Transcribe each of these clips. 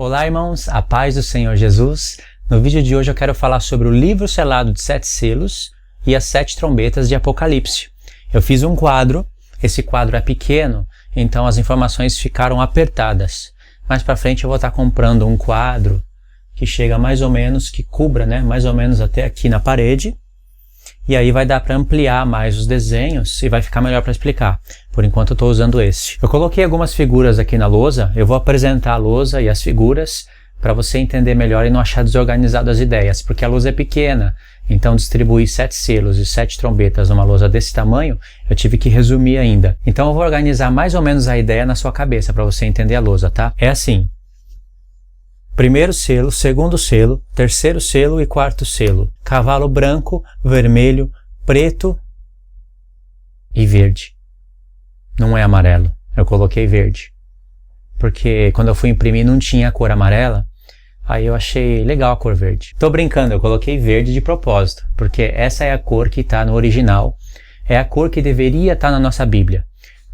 Olá, irmãos, a paz do Senhor Jesus. No vídeo de hoje eu quero falar sobre o livro selado de 7 selos e as 7 trombetas de Apocalipse. Eu fiz um quadro, esse quadro é pequeno, então as informações ficaram apertadas. Mais pra frente eu vou estar comprando um quadro que chega mais ou menos, que cubra, mais ou menos até aqui na parede. E aí vai dar para ampliar mais os desenhos e vai ficar melhor para explicar. Por enquanto eu estou usando esse. Eu coloquei algumas figuras aqui na lousa, eu vou apresentar a lousa e as figuras para você entender melhor e não achar desorganizado as ideias, porque a lousa é pequena, então distribuir 7 selos e 7 trombetas numa lousa desse tamanho, eu tive que resumir ainda. Então eu vou organizar mais ou menos a ideia na sua cabeça para você entender a lousa, tá? É assim: primeiro selo, segundo selo, terceiro selo e quarto selo. Cavalo branco, vermelho, preto e verde. Não é amarelo, eu coloquei verde. Porque quando eu fui imprimir não tinha a cor amarela, aí eu achei legal a cor verde. Tô brincando, eu coloquei verde de propósito, porque essa é a cor que está no original, é a cor que deveria estar na nossa Bíblia.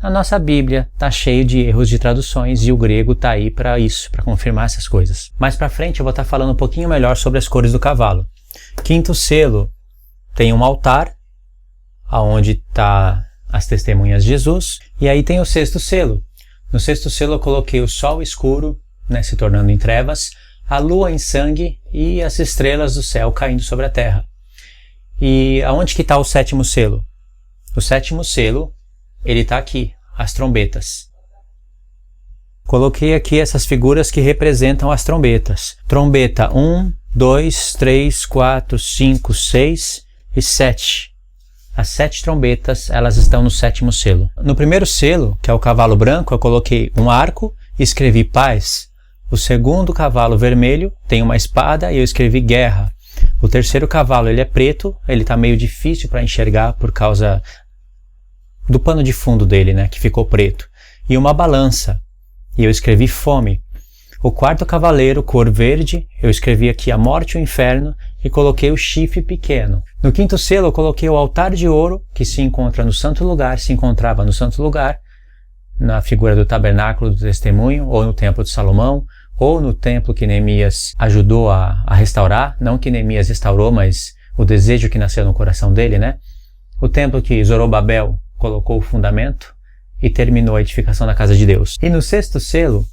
A nossa Bíblia está cheia de erros de traduções e o grego está aí para isso, para confirmar essas coisas. Mais para frente eu vou estar falando um pouquinho melhor sobre as cores do cavalo. Quinto selo tem um altar, aonde está as testemunhas de Jesus, e aí tem o sexto selo. No sexto selo eu coloquei o sol escuro, se tornando em trevas, a lua em sangue e as estrelas do céu caindo sobre a terra. E aonde que está o sétimo selo? O sétimo selo, ele está aqui, as trombetas. Coloquei aqui essas figuras que representam as trombetas. Trombeta 1, 2, 3, 4, 5, 6 e 7. As 7 trombetas, elas estão no sétimo selo. No primeiro selo, que é o cavalo branco, eu coloquei um arco e escrevi paz. O segundo cavalo vermelho tem uma espada e eu escrevi guerra. O terceiro cavalo, ele é preto, ele está meio difícil para enxergar por causa do pano de fundo dele, que ficou preto. E uma balança, e eu escrevi fome. O quarto cavaleiro, cor verde, eu escrevi aqui a morte e o inferno e coloquei o chifre pequeno. No quinto selo eu coloquei o altar de ouro, que se encontrava no santo lugar, na figura do tabernáculo do testemunho, ou no templo de Salomão, ou no templo que Neemias ajudou a restaurar, não que Neemias restaurou, mas o desejo que nasceu no coração dele, O templo que Zorobabel colocou o fundamento e terminou a edificação da casa de Deus. E no sexto selo,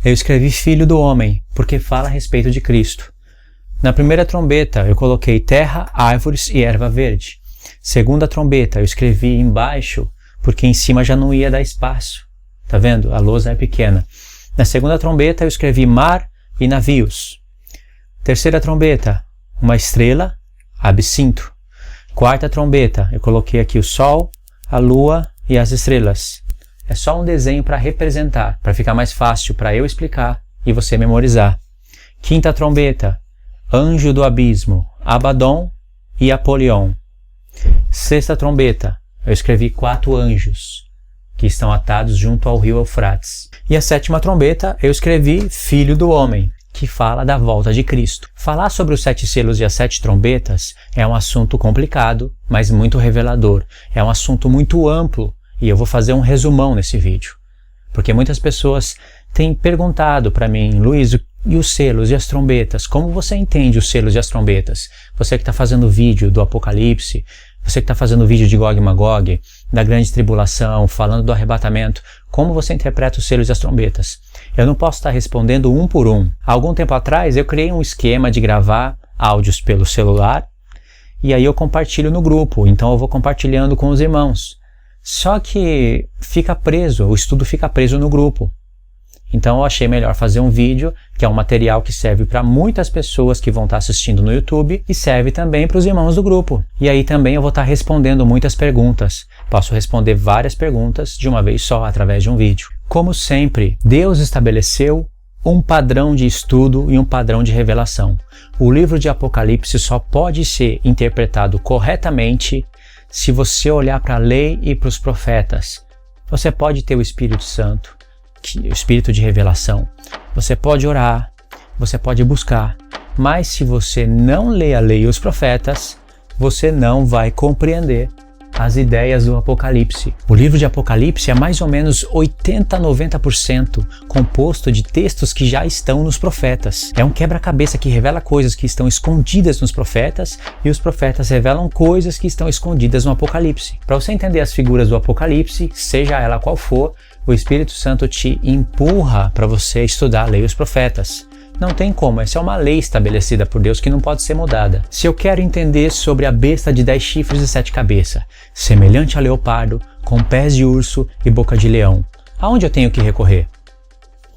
eu escrevi Filho do Homem, porque fala a respeito de Cristo. Na primeira trombeta, eu coloquei terra, árvores e erva verde. Segunda trombeta, eu escrevi embaixo, porque em cima já não ia dar espaço. Tá vendo? A lousa é pequena. Na segunda trombeta, eu escrevi mar e navios. Terceira trombeta, uma estrela, absinto. Quarta trombeta, eu coloquei aqui o sol, a lua e as estrelas. É só um desenho para representar, para ficar mais fácil para eu explicar e você memorizar. Quinta trombeta, anjo do abismo, Abaddon e Apolion. Sexta trombeta, eu escrevi 4 anjos que estão atados junto ao rio Eufrates. E a sétima trombeta, eu escrevi Filho do Homem, que fala da volta de Cristo. Falar sobre os 7 selos e as 7 trombetas é um assunto complicado, mas muito revelador. É um assunto muito amplo e eu vou fazer um resumão nesse vídeo. Porque muitas pessoas têm perguntado para mim, Luiz, e os selos e as trombetas? Como você entende os selos e as trombetas? Você que está fazendo vídeo do Apocalipse, você que está fazendo vídeo de Gog e Magog, da grande tribulação, falando do arrebatamento, como você interpreta os selos e as trombetas? Eu não posso estar respondendo um por um. Há algum tempo atrás eu criei um esquema de gravar áudios pelo celular e aí eu compartilho no grupo, então eu vou compartilhando com os irmãos. Só que fica preso, o estudo fica preso no grupo. Então eu achei melhor fazer um vídeo, que é um material que serve para muitas pessoas que vão estar assistindo no YouTube e serve também para os irmãos do grupo. E aí também eu vou estar respondendo muitas perguntas. Posso responder várias perguntas de uma vez só, através de um vídeo. Como sempre, Deus estabeleceu um padrão de estudo e um padrão de revelação. O livro de Apocalipse só pode ser interpretado corretamente se você olhar para a lei e para os profetas. Você pode ter o Espírito Santo, o espírito de revelação. Você pode orar, você pode buscar, mas se você não lê a lei e os profetas, você não vai compreender as ideias do Apocalipse. O livro de Apocalipse é mais ou menos 80 a 90% composto de textos que já estão nos profetas. É um quebra-cabeça que revela coisas que estão escondidas nos profetas e os profetas revelam coisas que estão escondidas no Apocalipse. Para você entender as figuras do Apocalipse, seja ela qual for, o Espírito Santo te empurra para você estudar a lei dos profetas. Não tem como, essa é uma lei estabelecida por Deus que não pode ser mudada. Se eu quero entender sobre a besta de 10 chifres e 7 cabeças, semelhante a leopardo, com pés de urso e boca de leão, aonde eu tenho que recorrer?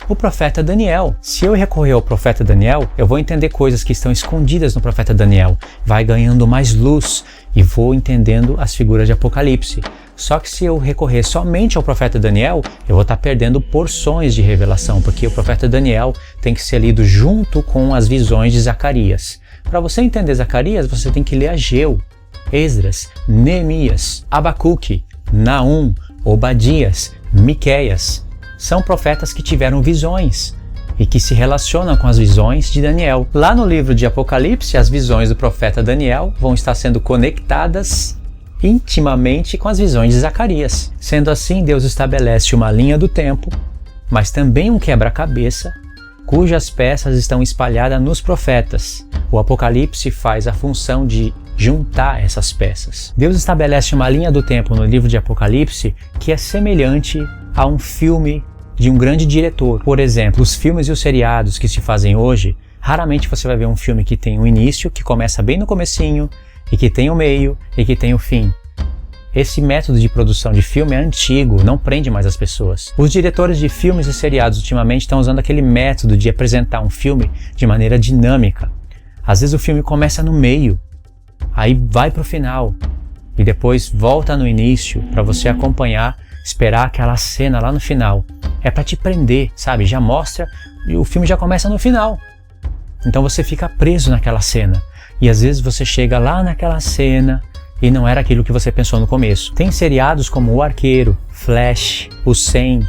O profeta Daniel. Se eu recorrer ao profeta Daniel, eu vou entender coisas que estão escondidas no profeta Daniel. Vai ganhando mais luz e vou entendendo as figuras de Apocalipse. Só que se eu recorrer somente ao profeta Daniel, eu vou estar perdendo porções de revelação, porque o profeta Daniel tem que ser lido junto com as visões de Zacarias. Para você entender Zacarias, você tem que ler Ageu, Esdras, Neemias, Abacuque, Naum, Obadias, Miqueias. São profetas que tiveram visões e que se relacionam com as visões de Daniel. Lá no livro de Apocalipse, as visões do profeta Daniel vão estar sendo conectadas intimamente com as visões de Zacarias. Sendo assim, Deus estabelece uma linha do tempo, mas também um quebra-cabeça, cujas peças estão espalhadas nos profetas. O Apocalipse faz a função de juntar essas peças. Deus estabelece uma linha do tempo no livro de Apocalipse que é semelhante a um filme de um grande diretor. Por exemplo, os filmes e os seriados que se fazem hoje, raramente você vai ver um filme que tem um início, que começa bem no comecinho, e que tem o meio, e que tem o fim. Esse método de produção de filme é antigo, não prende mais as pessoas. Os diretores de filmes e seriados ultimamente estão usando aquele método de apresentar um filme de maneira dinâmica. Às vezes o filme começa no meio, aí vai para o final, e depois volta no início para você acompanhar, esperar aquela cena lá no final. É para te prender, sabe? Já mostra e o filme já começa no final. Então você fica preso naquela cena. E às vezes você chega lá naquela cena e não era aquilo que você pensou no começo. Tem seriados como O Arqueiro, Flash, O 100,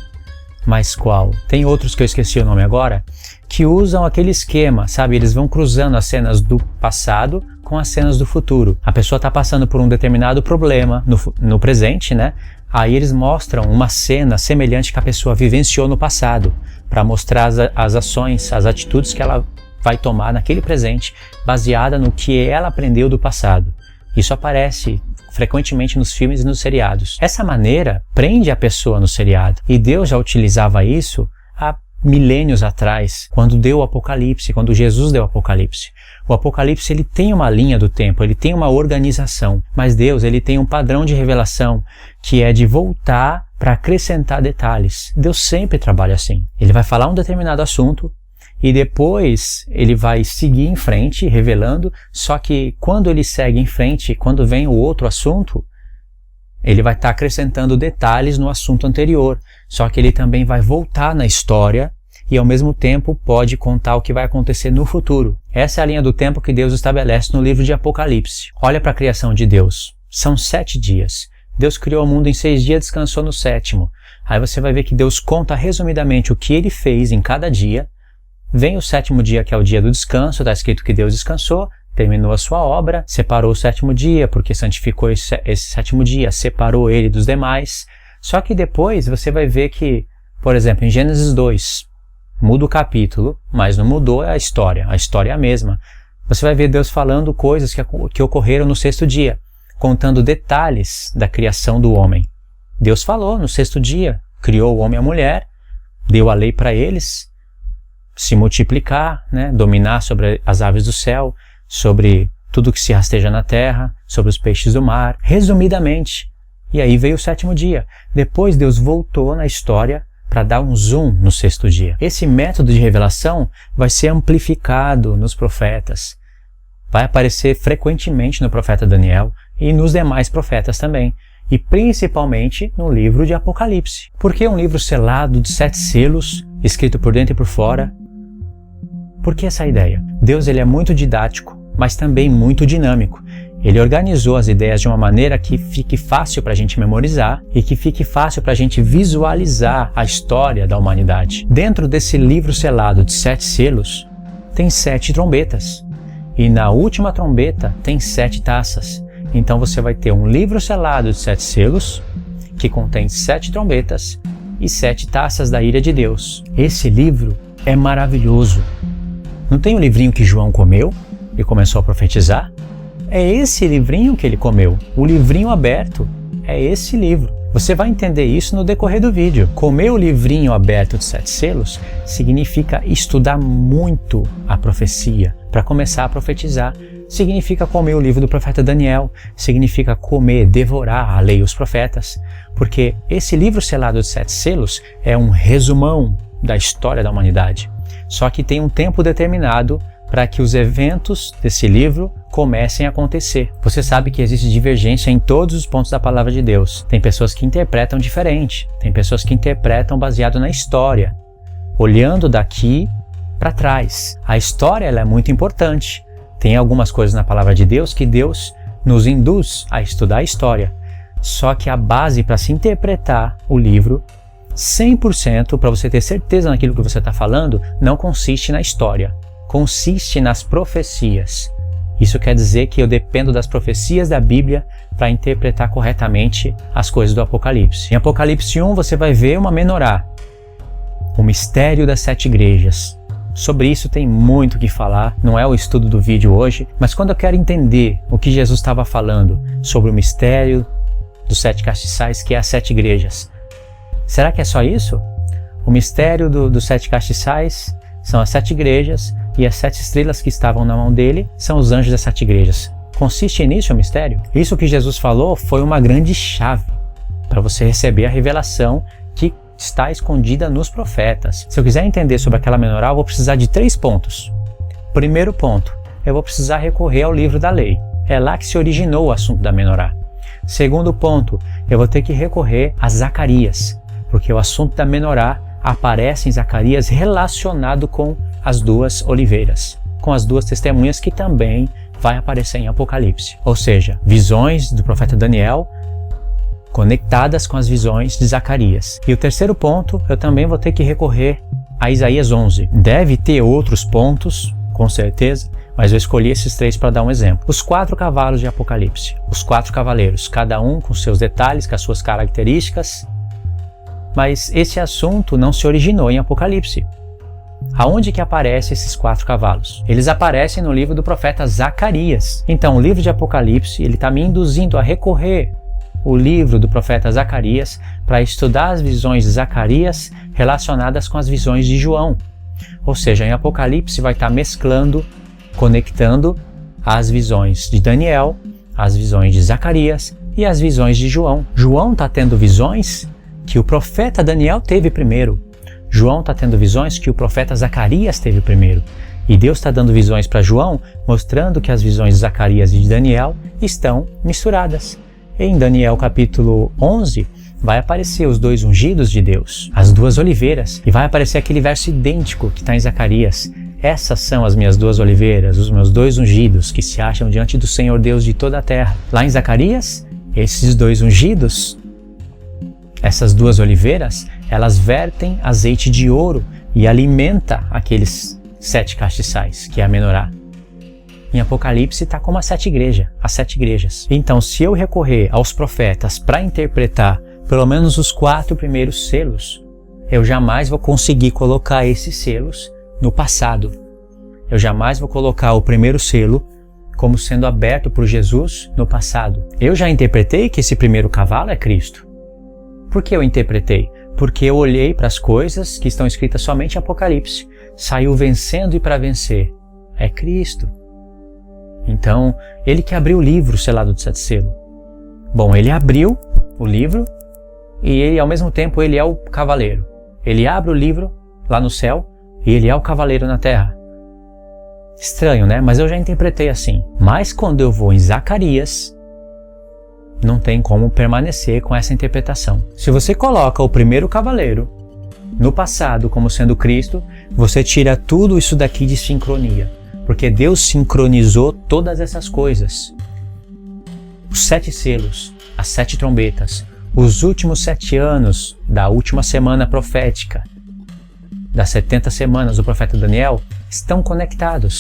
mas qual? Tem outros que eu esqueci o nome agora, que usam aquele esquema, sabe? Eles vão cruzando as cenas do passado com as cenas do futuro. A pessoa está passando por um determinado problema no presente, né? Aí eles mostram uma cena semelhante que a pessoa vivenciou no passado, para mostrar as ações, as atitudes que ela vai tomar naquele presente, baseada no que ela aprendeu do passado. Isso aparece frequentemente nos filmes e nos seriados. Essa maneira prende a pessoa no seriado. E Deus já utilizava isso há milênios atrás, quando deu o Apocalipse, quando Jesus deu o Apocalipse. O Apocalipse ele tem uma linha do tempo, ele tem uma organização, mas Deus ele tem um padrão de revelação que é de voltar para acrescentar detalhes. Deus sempre trabalha assim. Ele vai falar um determinado assunto e depois ele vai seguir em frente, revelando, só que quando ele segue em frente, quando vem o outro assunto, ele vai estar acrescentando detalhes no assunto anterior, só que ele também vai voltar na história e ao mesmo tempo pode contar o que vai acontecer no futuro. Essa é a linha do tempo que Deus estabelece no livro de Apocalipse. Olha para a criação de Deus. São 7 dias. Deus criou o mundo em 6 dias e descansou no 7º. Aí você vai ver que Deus conta resumidamente o que ele fez em cada dia. Vem o 7º dia, que é o dia do descanso, está escrito que Deus descansou, terminou a sua obra, separou o 7º dia, porque santificou esse 7º dia, separou ele dos demais. Só que depois você vai ver que, por exemplo, em Gênesis 2, muda o capítulo, mas não mudou a história é a mesma. Você vai ver Deus falando coisas que ocorreram no 6º dia, contando detalhes da criação do homem. Deus falou no 6º dia, criou o homem e a mulher, deu a lei para eles, se multiplicar, né, dominar sobre as aves do céu, sobre tudo que se rasteja na terra, sobre os peixes do mar, resumidamente. E aí veio o 7º dia. Depois Deus voltou na história para dar um zoom no 6º dia. Esse método de revelação vai ser amplificado nos profetas. Vai aparecer frequentemente no profeta Daniel e nos demais profetas também. E principalmente no livro de Apocalipse. Porque é um livro selado de 7 selos, escrito por dentro e por fora. Por que essa ideia? Deus ele é muito didático, mas também muito dinâmico. Ele organizou as ideias de uma maneira que fique fácil para a gente memorizar e que fique fácil para a gente visualizar a história da humanidade. Dentro desse livro selado de 7 selos, tem 7 trombetas. E na última trombeta tem 7 taças. Então você vai ter um livro selado de 7 selos, que contém 7 trombetas e 7 taças da ira de Deus. Esse livro é maravilhoso. Não tem o livrinho que João comeu e começou a profetizar? É esse livrinho que ele comeu. O livrinho aberto é esse livro. Você vai entender isso no decorrer do vídeo. Comer o livrinho aberto de 7 selos significa estudar muito a profecia para começar a profetizar. Significa comer o livro do profeta Daniel, significa comer, devorar a lei e os profetas, porque esse livro selado de 7 selos é um resumão da história da humanidade. Só que tem um tempo determinado para que os eventos desse livro comecem a acontecer. Você sabe que existe divergência em todos os pontos da palavra de Deus. Tem pessoas que interpretam diferente, tem pessoas que interpretam baseado na história, olhando daqui para trás. A história ela é muito importante. Tem algumas coisas na palavra de Deus que Deus nos induz a estudar a história. Só que a base para se interpretar o livro 100%, para você ter certeza naquilo que você está falando, não consiste na história. Consiste nas profecias. Isso quer dizer que eu dependo das profecias da Bíblia para interpretar corretamente as coisas do Apocalipse. Em Apocalipse 1 você vai ver uma menorá, o mistério das 7 igrejas. Sobre isso tem muito o que falar, não é o estudo do vídeo hoje, mas quando eu quero entender o que Jesus estava falando sobre o mistério dos 7 castiçais, que é as 7 igrejas, será que é só isso? O mistério dos 7 castiçais são as 7 igrejas e as 7 estrelas que estavam na mão dele são os anjos das 7 igrejas. Consiste nisso o mistério? Isso que Jesus falou foi uma grande chave para você receber a revelação que está escondida nos profetas. Se eu quiser entender sobre aquela menorá, eu vou precisar de 3 pontos. Primeiro ponto, eu vou precisar recorrer ao livro da lei. É lá que se originou o assunto da menorá. Segundo ponto, eu vou ter que recorrer a Zacarias, porque o assunto da menorá aparece em Zacarias relacionado com as 2 oliveiras, com as 2 testemunhas que também vai aparecer em Apocalipse. Ou seja, visões do profeta Daniel conectadas com as visões de Zacarias. E o terceiro ponto, eu também vou ter que recorrer a Isaías 11. Deve ter outros pontos, com certeza, mas eu escolhi esses 3 para dar um exemplo. Os 4 cavalos de Apocalipse, os 4 cavaleiros, cada um com seus detalhes, com as suas características, mas esse assunto não se originou em Apocalipse. Aonde que aparecem esses 4 cavalos? Eles aparecem no livro do profeta Zacarias. Então, o livro de Apocalipse, ele está me induzindo a recorrer o livro do profeta Zacarias para estudar as visões de Zacarias relacionadas com as visões de João. Ou seja, em Apocalipse vai estar mesclando, conectando as visões de Daniel, as visões de Zacarias e as visões de João. João está tendo visões que o profeta Daniel teve primeiro. João está tendo visões que o profeta Zacarias teve primeiro. E Deus está dando visões para João, mostrando que as visões de Zacarias e de Daniel estão misturadas. Em Daniel capítulo 11, vai aparecer os 2 ungidos de Deus, as 2 oliveiras, e vai aparecer aquele verso idêntico que está em Zacarias. Essas são as minhas 2 oliveiras, os meus 2 ungidos, que se acham diante do Senhor Deus de toda a terra. Lá em Zacarias, esses 2 ungidos, essas 2 oliveiras, elas vertem azeite de ouro e alimenta aqueles 7 castiçais, que é a menorá. Em Apocalipse está como as 7 igrejas. Então, se eu recorrer aos profetas para interpretar pelo menos os 4 primeiros selos, eu jamais vou conseguir colocar esses selos no passado. Eu jamais vou colocar o primeiro selo como sendo aberto por Jesus no passado. Eu já interpretei que esse primeiro cavalo é Cristo. Por que eu interpretei? Porque eu olhei para as coisas que estão escritas somente em Apocalipse. Saiu vencendo e para vencer. É Cristo. Então, ele que abriu o livro selado de 7 selos. Bom, ele abriu o livro e ele, ao mesmo tempo, ele é o cavaleiro. Ele abre o livro lá no céu e ele é o cavaleiro na terra. Estranho, né? Mas eu já interpretei assim. Mas quando eu vou em Zacarias, não tem como permanecer com essa interpretação. Se você coloca o primeiro cavaleiro no passado como sendo Cristo, você tira tudo isso daqui de sincronia. Porque Deus sincronizou todas essas coisas. Os 7 selos, as 7 trombetas, os últimos 7 anos da última semana profética, das 70 semanas do profeta Daniel, estão conectados.